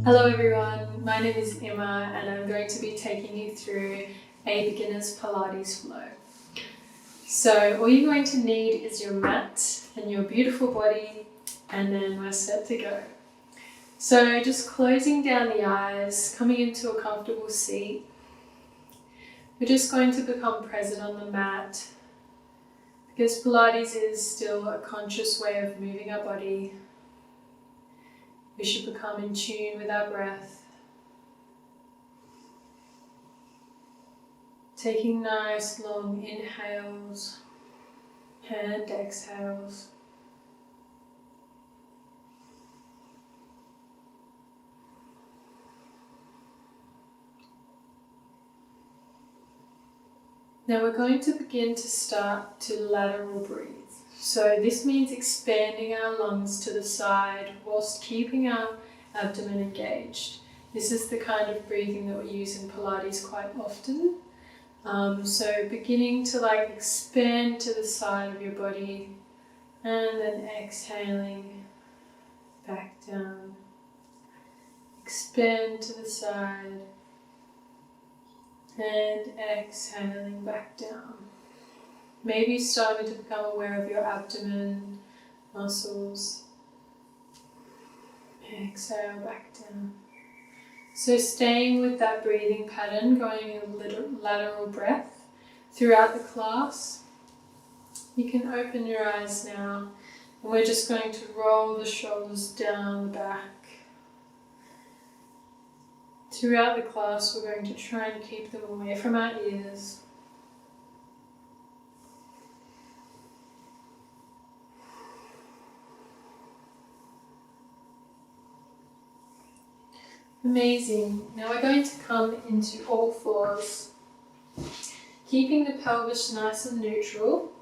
Hello everyone, my name is Imma and I'm going to be taking you through a beginner's Pilates flow. So all you're going to need is your mat and your beautiful body, and then we're set to go. So just closing down the eyes, coming into a comfortable seat. We're just going to become present on the mat because Pilates is still a conscious way of moving our body. We should become in tune with our breath. Taking nice long inhales and exhales. Now we're going to begin to start to lateral breathe. So this means expanding our lungs to the side whilst keeping our abdomen engaged. This is the kind of breathing that we use in Pilates quite often. So beginning to expand to the side of your body and then exhaling back down. Expand to the side and exhaling back down. Maybe starting to become aware of your abdomen muscles. Exhale back down. So staying with that breathing pattern, going in a lateral breath throughout the class. You can open your eyes now, and we're just going to roll the shoulders down the back. Throughout the class, we're going to try and keep them away from our ears. Amazing. Now we're going to come into all fours, keeping the pelvis nice and neutral.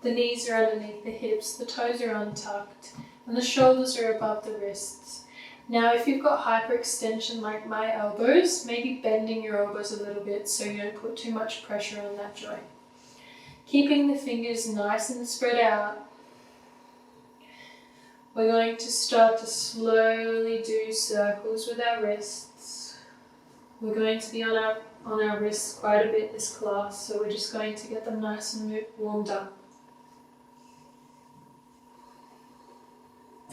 The knees are underneath the hips, the toes are untucked, and the shoulders are above the wrists. Now if you've got hyperextension like my elbows, maybe bending your elbows a little bit so you don't put too much pressure on that joint. Keeping the fingers nice and spread out. We're going to start to slowly do circles with our wrists. We're going to be on our wrists quite a bit this class, so we're just going to get them nice and warmed up.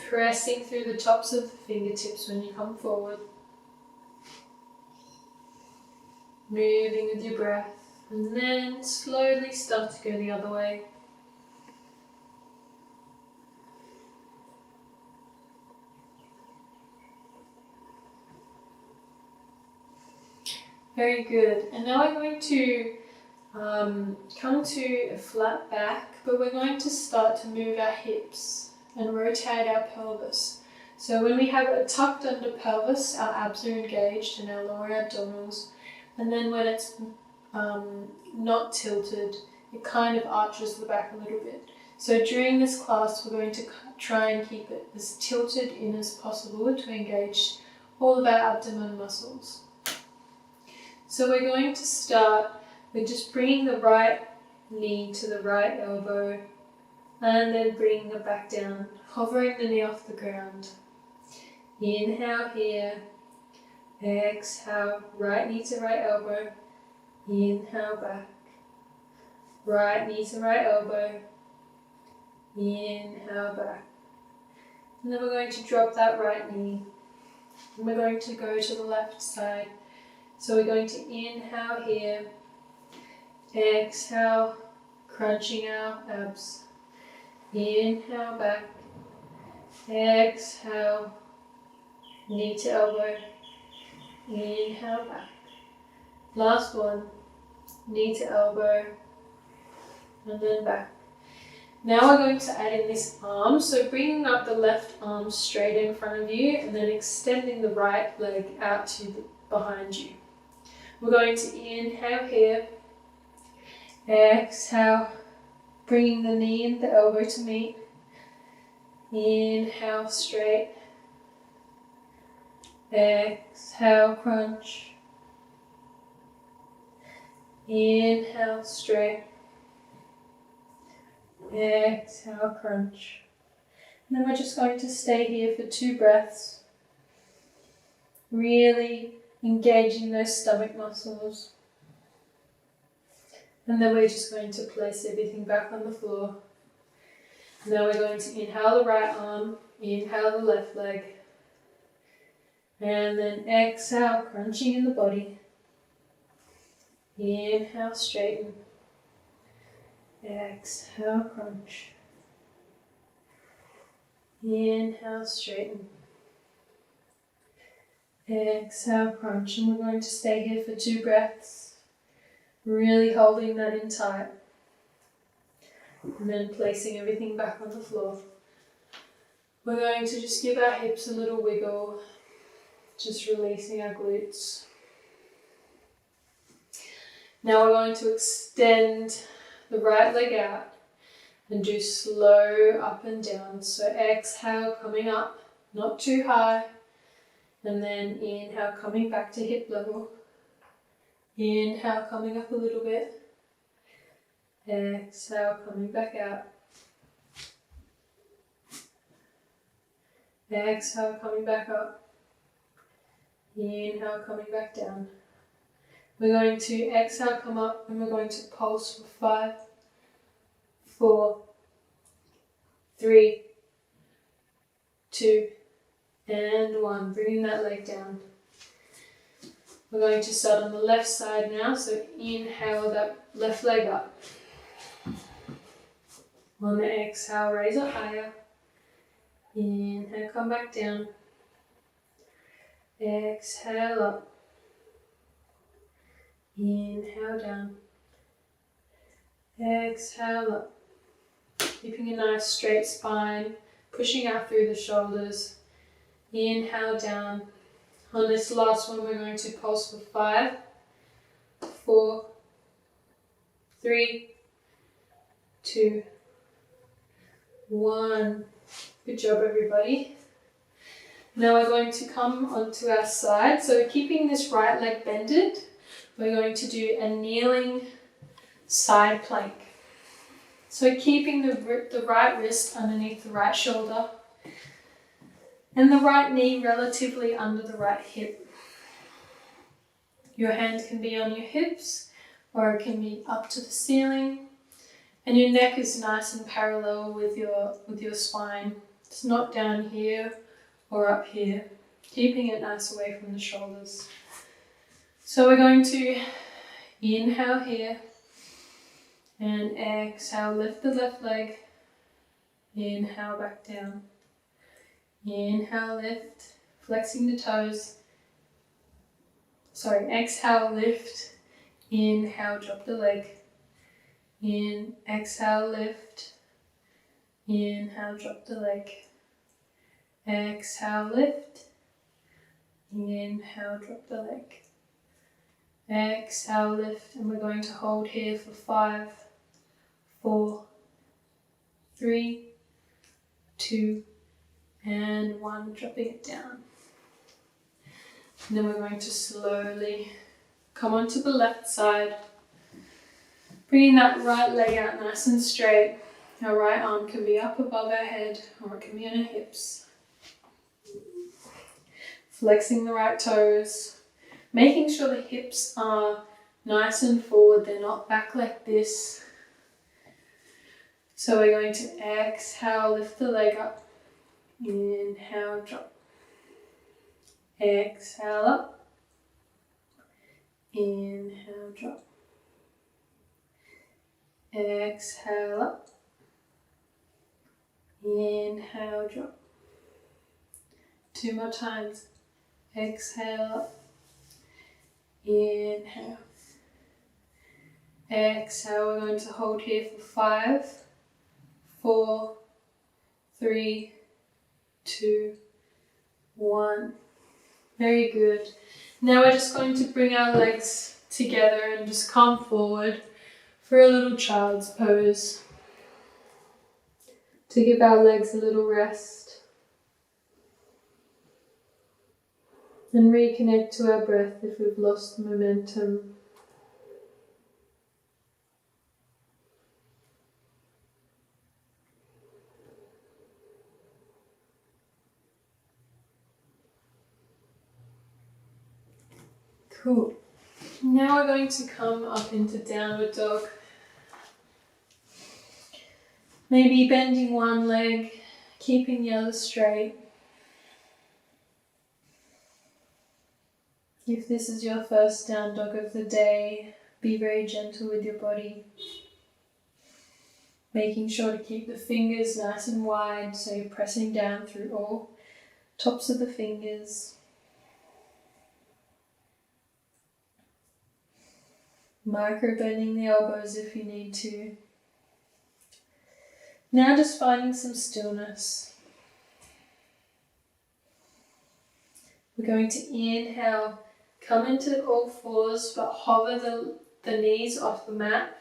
Pressing through the tops of the fingertips when you come forward. Moving with your breath, and then slowly start to go the other way. Very good. And now we're going to come to a flat back, but we're going to start to move our hips and rotate our pelvis. So when we have a tucked under pelvis, our abs are engaged and our lower abdominals. And then when it's not tilted, it kind of arches the back a little bit. So during this class, we're going to try and keep it as tilted in as possible to engage all of our abdomen muscles. So we're going to start with just bringing the right knee to the right elbow and then bringing it back down, hovering the knee off the ground. Inhale here, exhale, right knee to right elbow, inhale back, right knee to right elbow, inhale back. And then we're going to drop that right knee and we're going to go to the left side. So we're going to inhale here, exhale, crunching our abs. Inhale back, exhale, knee to elbow, inhale back. Last one, knee to elbow, and then back. Now we're going to add in this arm, so bringing up the left arm straight in front of you and then extending the right leg out to behind you. We're going to inhale here, exhale, bringing the knee and the elbow to meet. Inhale straight, exhale crunch, inhale straight, exhale crunch. And then we're just going to stay here for 2 breaths. Really engaging those stomach muscles. And then we're just going to place everything back on the floor. Now we're going to inhale the right arm, inhale the left leg, and then exhale, crunching in the body. Inhale, straighten. Exhale, crunch. Inhale, straighten. Exhale, crunch. And we're going to stay here for 2 breaths. Really holding that in tight. And then placing everything back on the floor. We're going to just give our hips a little wiggle. Just releasing our glutes. Now we're going to extend the right leg out and do slow up and down. So exhale, coming up, not too high. And then inhale, coming back to hip level. Inhale, coming up a little bit. Exhale, coming back out. Exhale, coming back up. Inhale, coming back down. We're going to exhale, come up, and we're going to pulse for 5, 4, 3, 2, and 1. Bringing that leg down. We're going to start on the left side now, so inhale that left leg up. On the exhale, raise it higher. Inhale, come back down. Exhale up. Inhale down. Exhale up. Keeping a nice straight spine, pushing out through the shoulders. Inhale down. On this last one, we're going to pulse for 5, 4, 3, 2, 1. Good job, everybody. Now we're going to come onto our side. So keeping this right leg bended, we're going to do a kneeling side plank. So keeping the right wrist underneath the right shoulder and the right knee relatively under the right hip. Your hand can be on your hips or it can be up to the ceiling, and your neck is nice and parallel with your spine. It's not down here or up here, keeping it nice away from the shoulders. So we're going to inhale here and exhale, lift the left leg. Inhale, back down. Inhale, lift, flexing the toes. Exhale, lift. Inhale, drop the leg. Exhale, lift. Inhale, drop the leg. Exhale, lift. Inhale, drop the leg. Exhale, lift, and we're going to hold here for 5, 4, 3, 2, and 1, dropping it down. And then we're going to slowly come onto the left side, bringing that right leg out nice and straight. Our right arm can be up above our head or it can be on our hips. Flexing the right toes, making sure the hips are nice and forward, they're not back like this. So we're going to exhale, lift the leg up. Inhale, drop. Exhale up. Inhale, drop. Exhale up. Inhale, drop. 2 more times. Exhale up. Inhale. Exhale, we're going to hold here for 5, 4, 3, 2, 1. Very good. Now we're just going to bring our legs together and just come forward for a little child's pose to give our legs a little rest and reconnect to our breath if we've lost momentum. Cool. Now we're going to come up into downward dog. Maybe bending one leg, keeping the other straight. If this is your first down dog of the day, be very gentle with your body. Making sure to keep the fingers nice and wide so you're pressing down through all tops of the fingers. Micro bending the elbows if you need to. Now just finding some stillness. We're going to inhale, come into all fours but hover the knees off the mat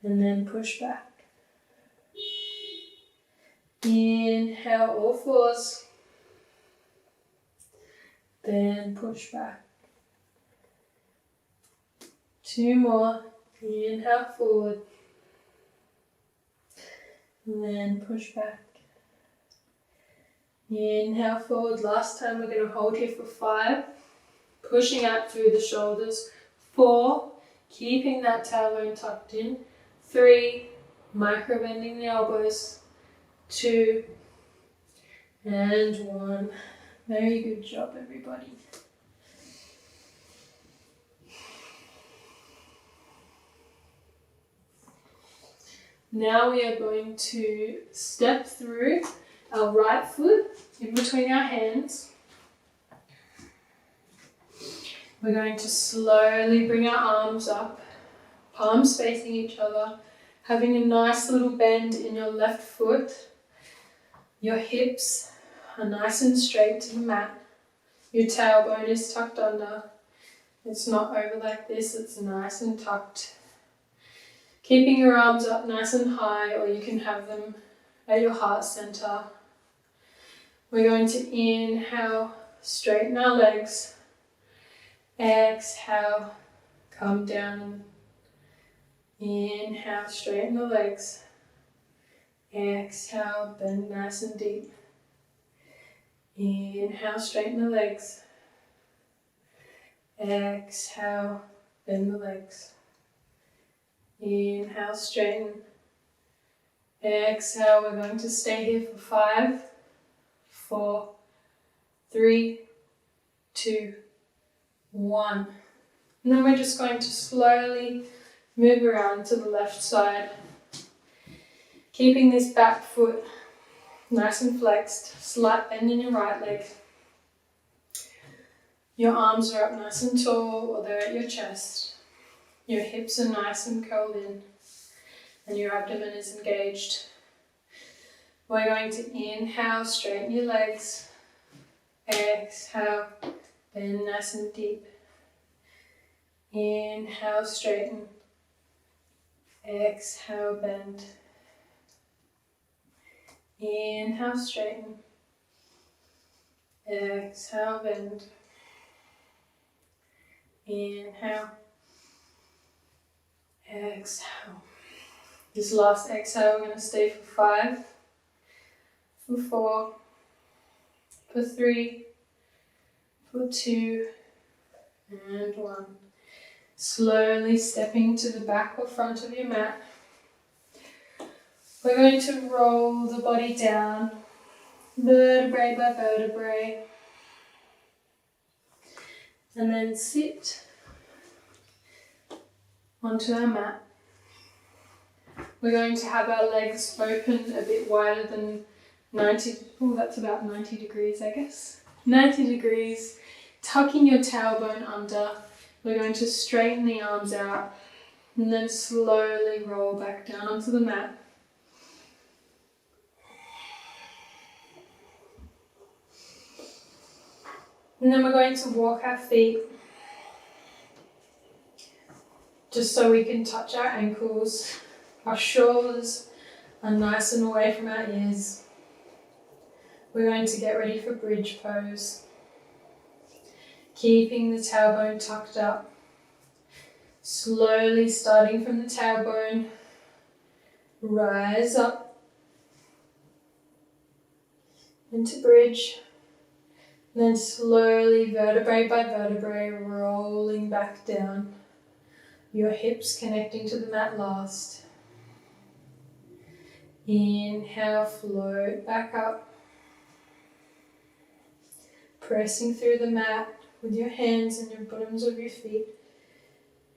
and then push back. Inhale all fours, then push back. 2 more. Inhale forward, and then push back. Inhale forward. Last time we're going to hold here for 5. Pushing out through the shoulders. 4. Keeping that tailbone tucked in. 3. Micro bending the elbows. 2. And 1. Very good job, everybody. Now we are going to step through our right foot in between our hands. We're going to slowly bring our arms up, palms facing each other, having a nice little bend in your left foot. Your hips are nice and straight to the mat. Your tailbone is tucked under. It's not over like this, it's nice and tucked. Keeping your arms up nice and high, or you can have them at your heart center. We're going to inhale, straighten our legs. Exhale, come down. Inhale, straighten the legs. Exhale, bend nice and deep. Inhale, straighten the legs. Exhale, bend the legs. Inhale, straighten. Exhale, we're going to stay here for 5, 4, 3, 2, 1. And then we're just going to slowly move around to the left side. Keeping this back foot nice and flexed, slight bend in your right leg. Your arms are up nice and tall, or they're at your chest. Your hips are nice and curled in, and your abdomen is engaged. We're going to inhale, straighten your legs. Exhale, bend nice and deep. Inhale, straighten. Exhale, bend. Inhale, straighten. Exhale, bend. Inhale. Exhale. This last exhale, we're going to stay for 5, for 4, for 3, for 2, and 1. Slowly stepping to the back or front of your mat. We're going to roll the body down, vertebrae by vertebrae, and then sit onto our mat. We're going to have our legs open a bit wider than 90, that's about 90 degrees I guess. 90 degrees, tucking your tailbone under. We're going to straighten the arms out and then slowly roll back down onto the mat. And then we're going to walk our feet just so we can touch our ankles. Our shoulders are nice and away from our ears. We're going to get ready for bridge pose. Keeping the tailbone tucked up. Slowly starting from the tailbone, rise up into bridge. And then slowly, vertebrae by vertebrae, rolling back down. Your hips connecting to the mat last. Inhale, float back up. Pressing through the mat with your hands and your bottoms of your feet.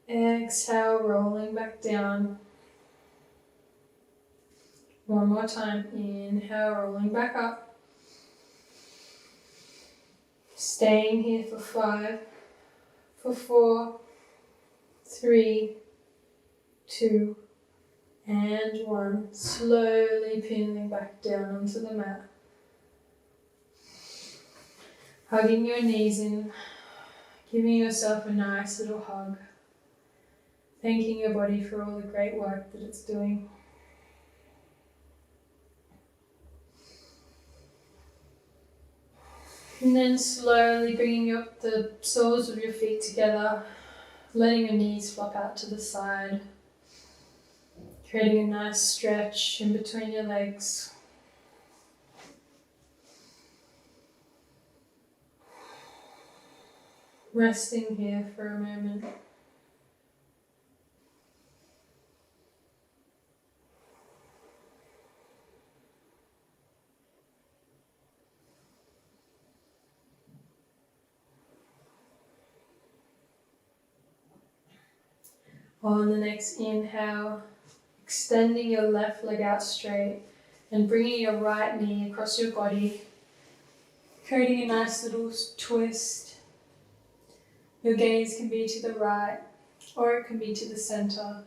Exhale, rolling back down. One more time. Inhale, rolling back up. Staying here for 5, for 4, 3, 2, and 1. Slowly peeling back down onto the mat. Hugging your knees in, giving yourself a nice little hug. Thanking your body for all the great work that it's doing. And then slowly bringing up the soles of your feet together, letting your knees flop out to the side, creating a nice stretch in between your legs. Resting here for a moment. On the next inhale, extending your left leg out straight and bringing your right knee across your body, creating a nice little twist. Your gaze can be to the right or it can be to the center.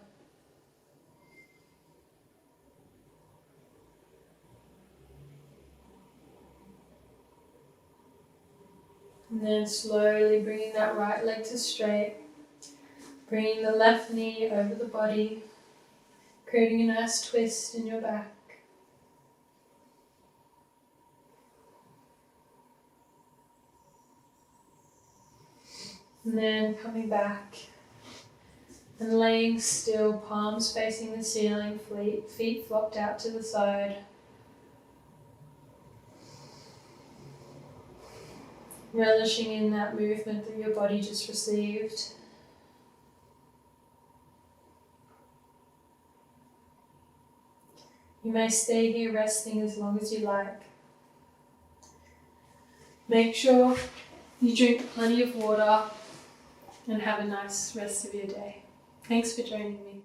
And then slowly bringing that right leg to straight. Bringing the left knee over the body, creating a nice twist in your back. And then coming back and laying still, palms facing the ceiling, feet flopped out to the side. Relishing in that movement that your body just received. You may stay here resting as long as you like. Make sure you drink plenty of water and have a nice rest of your day. Thanks for joining me.